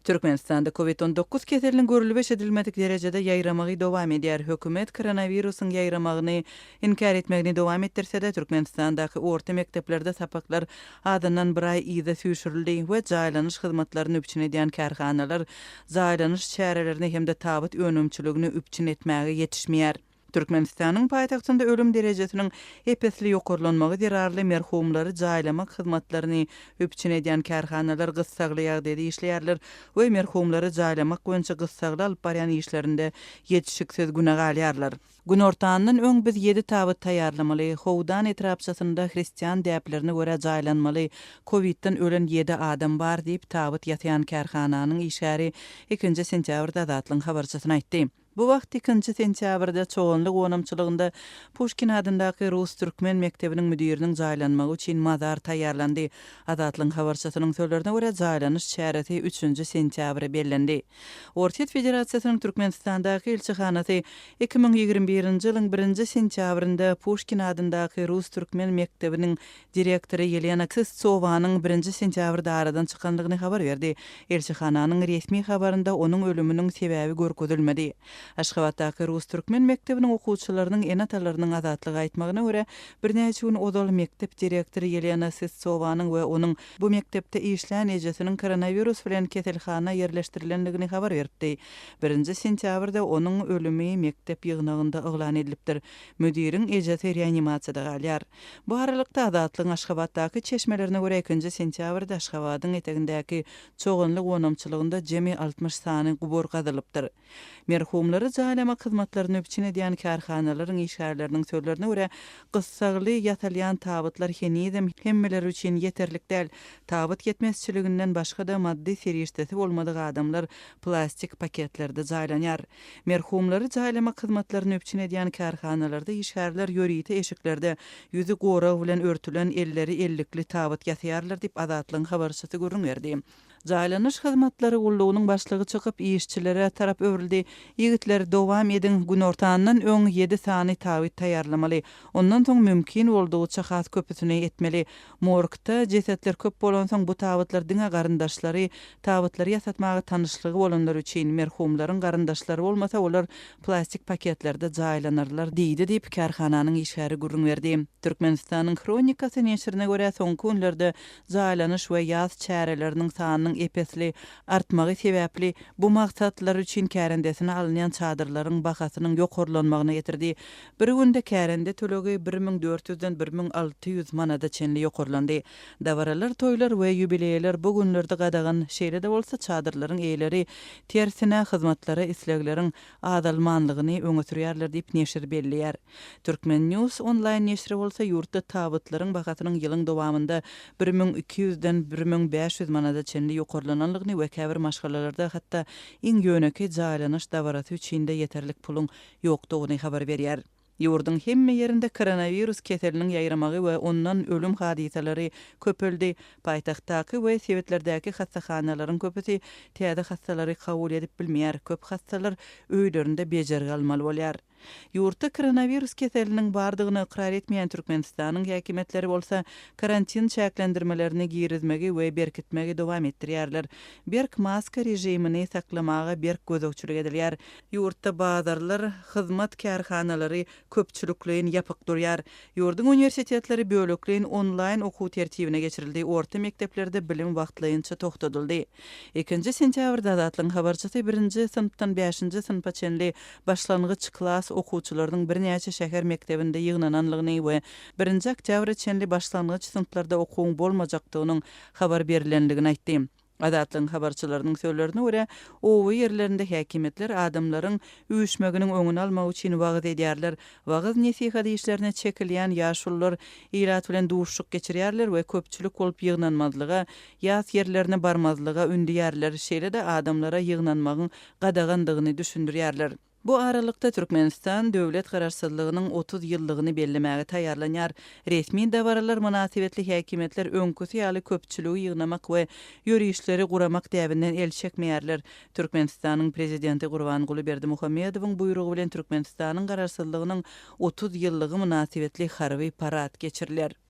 Türkmenistanda COVID-19 keselinin görülüp edilmedik derecede yayramagy dowam edýär. Hökümet koronawirusyň yayramagyny inkar etmegini dowam etdirse-de Türkmenistandaky orta mekteplerde sapaklar adından bir ay ýyda süýşürildi we jaýlanyş hyzmatlaryny üpçün edýän kärhanalar jaýlanyş çärelerini hemde tabyt önümçiligini üpçün etmäge ýetişmeýär. Türkmenistanyň paýtagtynda ölüm derejesiniň epesli ýokarlanmagy derarly merhumlary jaýlamak hyzmatlaryny üpçün edýän kärhanalar gyssagly ýagdaýda işleýärler we merhumlary jaýlamak boýunça gyssagly alyp barýan işlerinde ýetişiksiz günä galýarlar. Gün ortanyň öň biz 7 tabyt taýýarlamaly, Howdan etrapçasynda hristiýan däplerine görä jaýlanmaly Covid-den ölen 7 adam bar diýip tabyt ýatýan kärhananyň işgäri 2 sentýabrda Azatlyň habarçysyna aýtdy. Bu wagt 2 sentýabrda çoğunlyk onamçylygynda Pushkin adyndaky Rus türkmen mektebiniň müdiriniň jaýlanmagy üçin mazar taýýarlandy. Azatlyň habarçysynyň sözlerine görä jaýlanyş çäresi 3 sentýabra bellendi. Ortiýet Federasiýasynyň Türkmenistandaky elçihanasy 2021-nji ýylyň 1 sentýabrynda Pushkin adyndaky Rus türkmen mektebiniň direktory Yelena Systsowanyň 1 sentýabrda aradan çykanlygyny habar berdi. Elçihananyň resmi habarynda onuň ölüminiň sebäbi görkezilmedi. Aşgabatdaky Rus türkmen mektebiniň okuwçylarynyň enatalarynyň azatlygy aýtmagyna görä, birnäçe gün odal mektep direktory Yelena Systsowanyň we onuň bu mektepde işlän ejesiniň koronavirus bilen keselhana ýerleşdirilendigini habar berdi. 1 sentýabrda onuň ölümi mektep ýygnagynda eglan edilipdir. Müdiriň ejesi reanimasiýada galýar. Bu aralykda Azatlyň Aşgabatdaky çeşmelerine görä 2 sentýabrda Aşgabatyň etegindäki çoğunlyk onamçylygynda jemi 60 sany gubur gazylypdyr. Merhumlary jaýlamak hyzmatlaryny üpçün edýän kärhanalaryň işgärleriniň sözlerine görä, gyssagly ýatalýan tabytlar henizem hemmeler üçin ýeterlik däl. Tabyt ýetmezçiliginden başga da maddi serişdesi bolmadyk adamlar plastik paketlerde jaýlanýar. Merhumlary jaýlamak hyzmatlaryny üpçün edýän kärhanalarda işgärler ýörüýte eşiklerde ýüzi goraw bilen örtülen elleri ellikli tabyt ýatyarlar diýip Azatlyň habarçysy görünýärdi. Jaýlanyş hyzmatlary gullugynyň başlygy çykyp işçilere tarap öwrildi. Ýigitler dowam edin, gün ortanyň öň 7 sany tabyt taýýarlamaly. Ondan soň mümkin boldugyça has köpüsini etmeli. Morgda jesetler köp bolan soň bu tabytlar diňe garyndaşlary tabytlary ýasatmagy tanışlygy bolanlar üçin merhumlaryň garyndaşlary bolmasa olar plastik paketlerde jaýlanarlar diýdi diýip kärhananyň işgäri görünýärdi. Türkmenistanyň kronikasy neşrine görä soňky günlerde jaýlanyş we ýaz çäreleriniň sanynyň epesli artmagy sebäpli bu maksatlar üçin kärendesine alınýan çadırlaryň bahasynyň ýokarlanmagyna getirdi. Bir günde kärende tölegi 1400-den 1600 manada çenli ýokarlandy. Dawaralar, toýlar we ýubileýler bu günlerde gadagan şeýle de bolsa çadırlaryň eýleri tersine hyzmatlary islegleriň azalmanlygyny öňe sürýärler diýip neşir belliýär. Türkmen News online neşri bolsa ýurtda tabytlaryň bahasynyň ýylyň dowamında 1200-den 1500 manada çenli ýokarlananlygyny we käbir maşgalalarda hatda iň ýöneki jaýlanyş dawarasy üçin-de ýeterlik puluň ýokdugyny habar berýär. Ýurdun hemme ýerinde koronavirus keseliniň ýaýramagy we ondan ölüm hadiseleri köpeldi. Paýtagtdaky we sewetlerdäki hastahanalaryň köpüsi täze hastalary kabul edip bilmeýär. Köp hastalar öýlerinde bejer almaly bolýar. Ýurtda koronavirus keseliniň bardygyny ikrar etmeýän Türkmenistanyň häkimetleri bolsa karantin çäklendirmelerini girizmegi we berkitmegi dowam etdirýärler. Berk maska rejimini saklamaga berk gözükçülük edilýär. Ýurtda bazarlar, hyzmat kärhanalary köpçülikleýin ýapyk durýar. Ýurdun universitetleri bölekleýin online okuw tertibine geçirildi. Orta mekteplerde bilim wagtlaýynça toktatyldy. 2 sentýabrda Azatlyň habarçysy 1-nji synpdan 5-nji synpa çenli başlangyç klas okuwçylarynyň birnäçe şäher mektebinde ýygnananlygyny we 1-nji oktýabr çenli başlangyç synplarda okuwun bolmajakdygynyň habar berilendigini aýtdy. Azatlyň habarçylarynyň sözlerine görä, owy ýerlerinde häkimetler adamlaryň üýüşmeginiň öňüni almak üçin wagt edýärler. Wagt nesihat işlerine çekilýän ýaşullar ýyrat bilen duşşuk geçirýärler we köpçülik bolup ýygnanmazlyga, ýaz ýerlerine barmazlyga ündüýärler. Şeýle-de adamlara ýygnanmagyň gadagandygyny düşündirýärler. Bu aralykda Türkmenistan döwlet gararsızlygynyň 30 ýyllygyny bellemäge taýýarlanýar. Resmi dawaralar münasibetli häkimetler öňküsi ýaly köpçüligi ýygnamak we ýörüşleri guramak däbinden el çekmeýärler. Türkmenistanyň prezidenti Gurbanguly Berdimuhammedowyň buýrugy bilen Türkmenistanyň gararsızlygynyň 30 ýyllygy münasibetli harby parat geçirilýär.